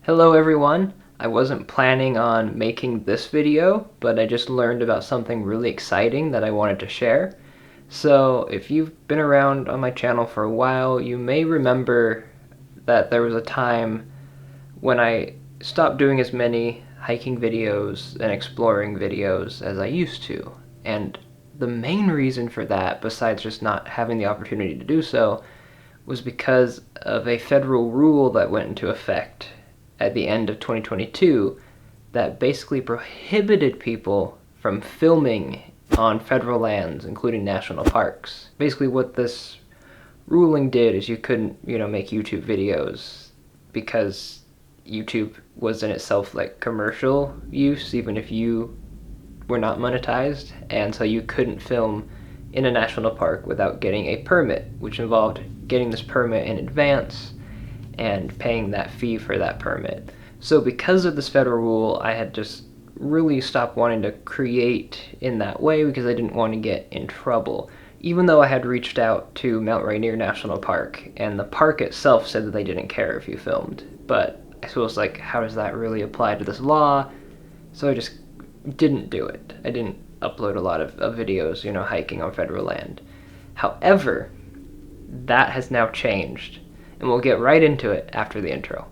Hello everyone! I wasn't planning on making this video, but I just learned about something really exciting that I wanted to share. So if you've been around on my channel for a while, you may remember that there was a time when I stopped doing as many hiking videos and exploring videos as I used to. And the main reason for that, besides just not having the opportunity to do so, was because of a federal rule that went into effect at the end of 2022 that basically prohibited people from filming on federal lands, including national parks. Basically what this ruling did is you couldn't, make YouTube videos because YouTube was in itself like commercial use, even if you were not monetized, and so you couldn't film in a national park without getting a permit, which involved getting this permit in advance and paying that fee for that permit. So because of this federal rule, I had just really stopped wanting to create in that way because I didn't want to get in trouble. Even though I had reached out to Mount Rainier National Park, and the park itself said that they didn't care if you filmed. But I suppose, how does that really apply to this law? So I just didn't do it. I didn't upload a lot of videos, hiking on federal land. However, that has now changed, and we'll get right into it after the intro.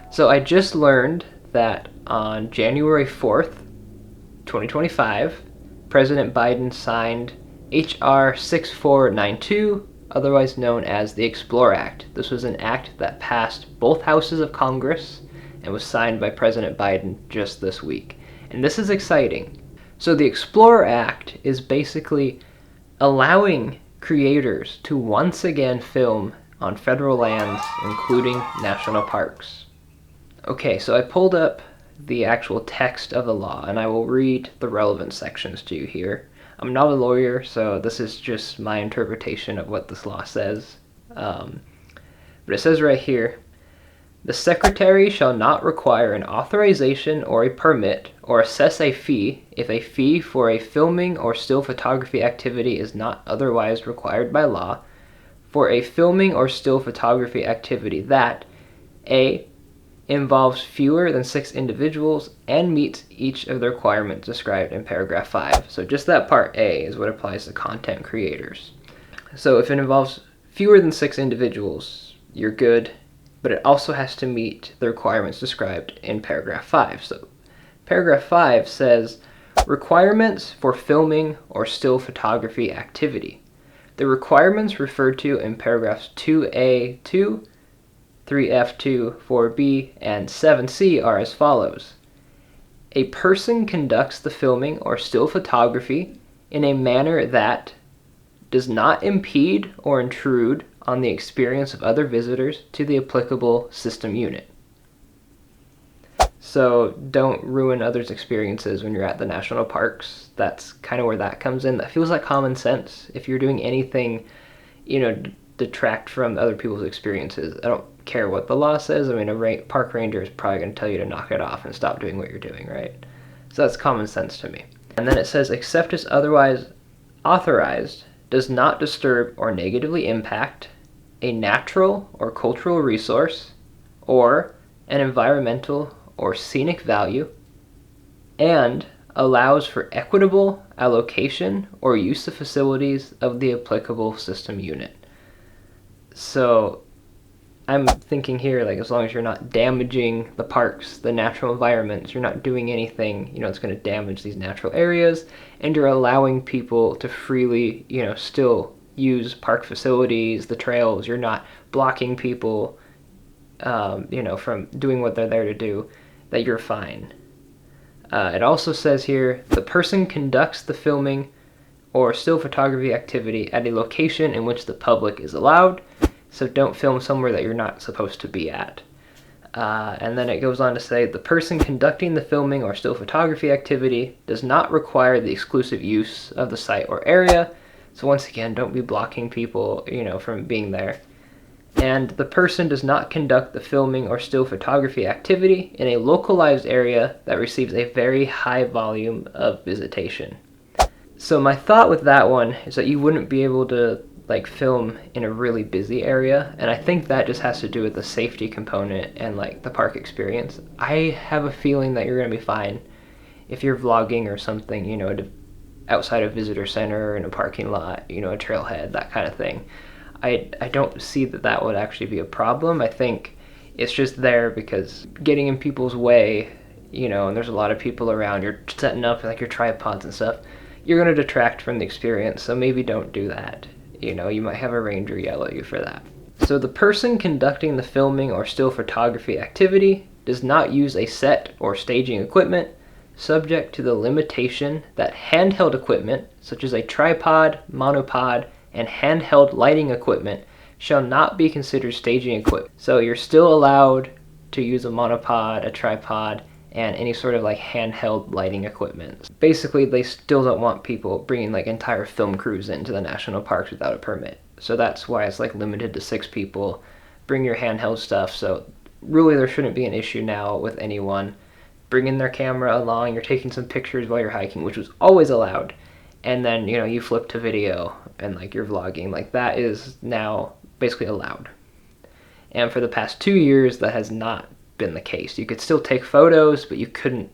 So I just learned that on January 4th, 2025, President Biden signed H.R. 6492, otherwise known as the Explore Act. This was an act that passed both houses of Congress and was signed by President Biden just this week. And this is exciting. So the Explore Act is basically allowing creators to once again film on federal lands, including national parks. Okay, so I pulled up the actual text of the law, and I will read the relevant sections to you here. I'm not a lawyer, so this is just my interpretation of what this law says. But it says right here, the Secretary shall not require an authorization or a permit or assess a fee if a fee for a filming or still photography activity is not otherwise required by law, for a filming or still photography activity that a. involves fewer than 6 individuals and meets each of the requirements described in paragraph 5. So just that part A is what applies to content creators. So if it involves fewer than 6 individuals, you're good, but it also has to meet the requirements described in paragraph 5. So paragraph 5 says, requirements for filming or still photography activity. The requirements referred to in paragraphs 2A2, 3F2, 4B, and 7C are as follows. A person conducts the filming or still photography in a manner that does not impede or intrude on the experience of other visitors to the applicable system unit. So don't ruin others' experiences when you're at the national parks. That's kind of where that comes in. That feels like common sense. If you're doing anything, detract from other people's experiences. I don't care what the law says. I mean, a park ranger is probably going to tell you to knock it off and stop doing what you're doing, right? So that's common sense to me. And then it says, except as otherwise authorized, does not disturb or negatively impact a natural or cultural resource or an environmental or scenic value, and allows for equitable allocation or use of facilities of the applicable system unit. So I'm thinking here, as long as you're not damaging the parks, the natural environments, you're not doing anything, it's going to damage these natural areas, and you're allowing people to freely, still use park facilities, the trails. You're not blocking people, from doing what they're there to do, that you're fine. It also says here, the person conducts the filming or still photography activity at a location in which the public is allowed. So don't film somewhere that you're not supposed to be at. And then it goes on to say, the person conducting the filming or still photography activity does not require the exclusive use of the site or area. So once again, don't be blocking people, from being there. And the person does not conduct the filming or still photography activity in a localized area that receives a very high volume of visitation. So my thought with that one is that you wouldn't be able to like film in a really busy area, and I think that just has to do with the safety component and like the park experience. I have a feeling that you're going to be fine if you're vlogging or something, you know, outside a visitor center, in a parking lot, you know, a trailhead, that kind of thing. I don't see that that would actually be a problem. I think it's just there because getting in people's way, you know, and there's a lot of people around, you're setting up like your tripods and stuff, you're going to detract from the experience, so maybe don't do that. You know, you might have a ranger yell at you for that. So the person conducting the filming or still photography activity does not use a set or staging equipment, subject to the limitation that handheld equipment, such as a tripod, monopod, and handheld lighting equipment, shall not be considered staging equipment. So you're still allowed to use a monopod, a tripod, and any sort of like handheld lighting equipment. Basically, they still don't want people bringing like entire film crews into the national parks without a permit. So that's why it's like limited to 6 people. Bring your handheld stuff. So really there shouldn't be an issue now with anyone bringing their camera along. You're taking some pictures while you're hiking, which was always allowed. And then, you know, you flip to video and like you're vlogging. Like that is now basically allowed. And for the past 2 years, that has not been the case. You could still take photos, but you couldn't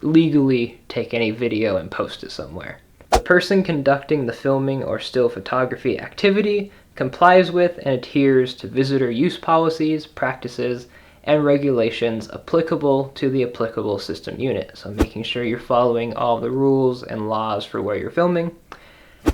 legally take any video and post it somewhere. The person conducting the filming or still photography activity complies with and adheres to visitor use policies, practices, and regulations applicable to the applicable system unit. So making sure you're following all the rules and laws for where you're filming.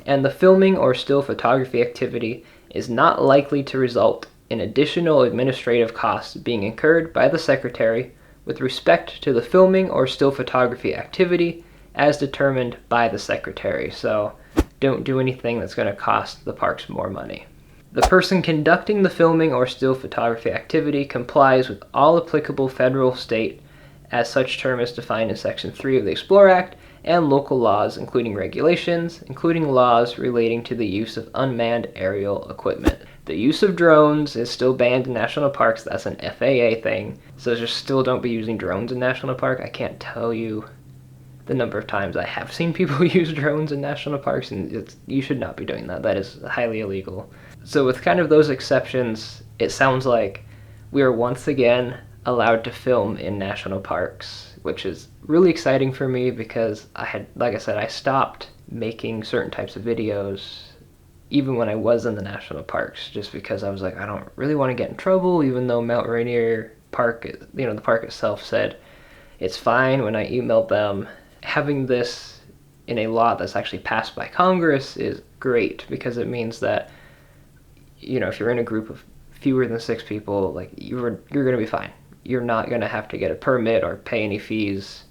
And the filming or still photography activity is not likely to result in additional administrative costs being incurred by the Secretary with respect to the filming or still photography activity as determined by the Secretary. So don't do anything that's going to cost the parks more money. The person conducting the filming or still photography activity complies with all applicable federal, state, as such term is defined in Section 3 of the Explore Act, and local laws, including regulations, including laws relating to the use of unmanned aerial equipment. The use of drones is still banned in national parks. That's an FAA thing. So just still don't be using drones in national park. I can't tell you the number of times I have seen people use drones in national parks, and you should not be doing that. That is highly illegal. So with kind of those exceptions, it sounds like we are once again allowed to film in national parks, which is really exciting for me because like I said, I stopped making certain types of videos even when I was in the national parks, just because I was like, I don't really want to get in trouble, even though Mount Rainier Park, you know, the park itself said it's fine when I emailed them. Having this in a law that's actually passed by Congress is great because it means that, you know, if you're in a group of fewer than 6 people, like you're going to be fine. You're not going to have to get a permit or pay any fees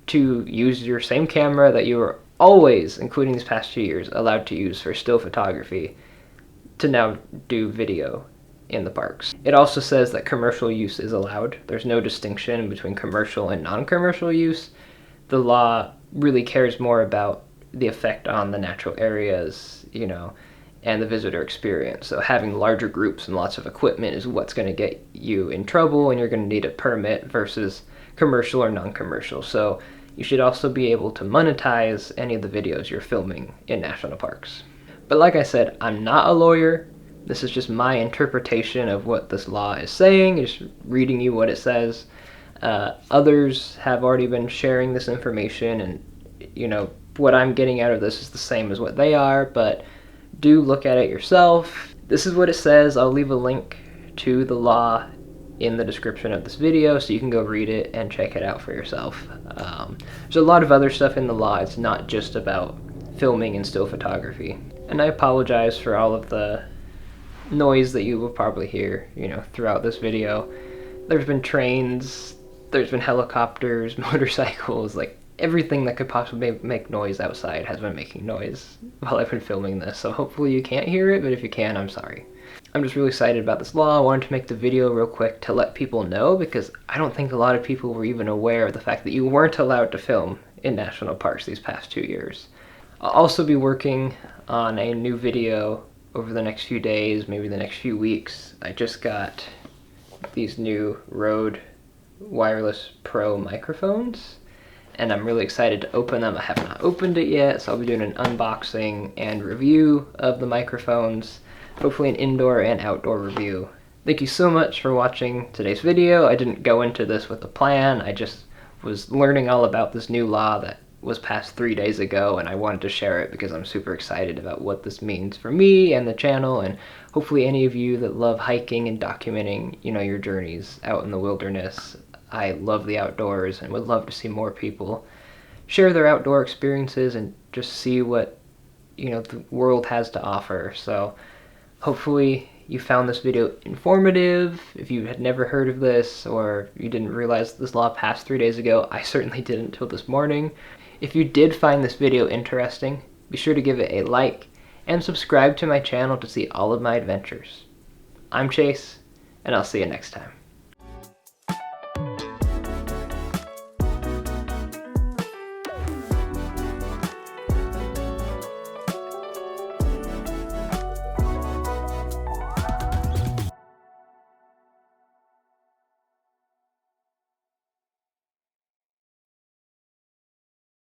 to use your same camera that you were always, including these past 2 years, allowed to use for still photography to now do video in the parks. It also says that commercial use is allowed. There's no distinction between commercial and non-commercial use. The law really cares more about the effect on the natural areas, you know, and the visitor experience. So having larger groups and lots of equipment is what's going to get you in trouble, and you're going to need a permit versus commercial or non-commercial. So you should also be able to monetize any of the videos you're filming in national parks. But like I said, I'm not a lawyer. This is just my interpretation of what this law is saying, just reading you what it says. Others have already been sharing this information, and you know, what I'm getting out of this is the same as what they are, but do look at it yourself. This is what it says. I'll leave a link to the law in the description of this video so you can go read it and check it out for yourself. There's a lot of other stuff in the law. It's not just about filming and still photography. And I apologize for all of the noise that you will probably hear, you know, throughout this video. There's been trains, there's been helicopters, motorcycles, like everything that could possibly make noise outside has been making noise while I've been filming this, so hopefully you can't hear it, but if you can, I'm sorry. I'm just really excited about this law. I wanted to make the video real quick to let people know, because I don't think a lot of people were even aware of the fact that you weren't allowed to film in national parks these past 2 years. I'll also be working on a new video over the next few days, maybe the next few weeks. I just got these new Rode Wireless Pro microphones, and I'm really excited to open them. I have not opened it yet, so I'll be doing an unboxing and review of the microphones, hopefully an indoor and outdoor review. Thank you so much for watching today's video. I didn't go into this with a plan. I just was learning all about this new law that was passed 3 days ago, and I wanted to share it because I'm super excited about what this means for me and the channel, and hopefully any of you that love hiking and documenting, your journeys out in the wilderness. I love the outdoors and would love to see more people share their outdoor experiences and just see what, the world has to offer. So hopefully you found this video informative. If you had never heard of this or you didn't realize this law passed 3 days ago, I certainly didn't until this morning. If you did find this video interesting, be sure to give it a like and subscribe to my channel to see all of my adventures. I'm Chase, and I'll see you next time.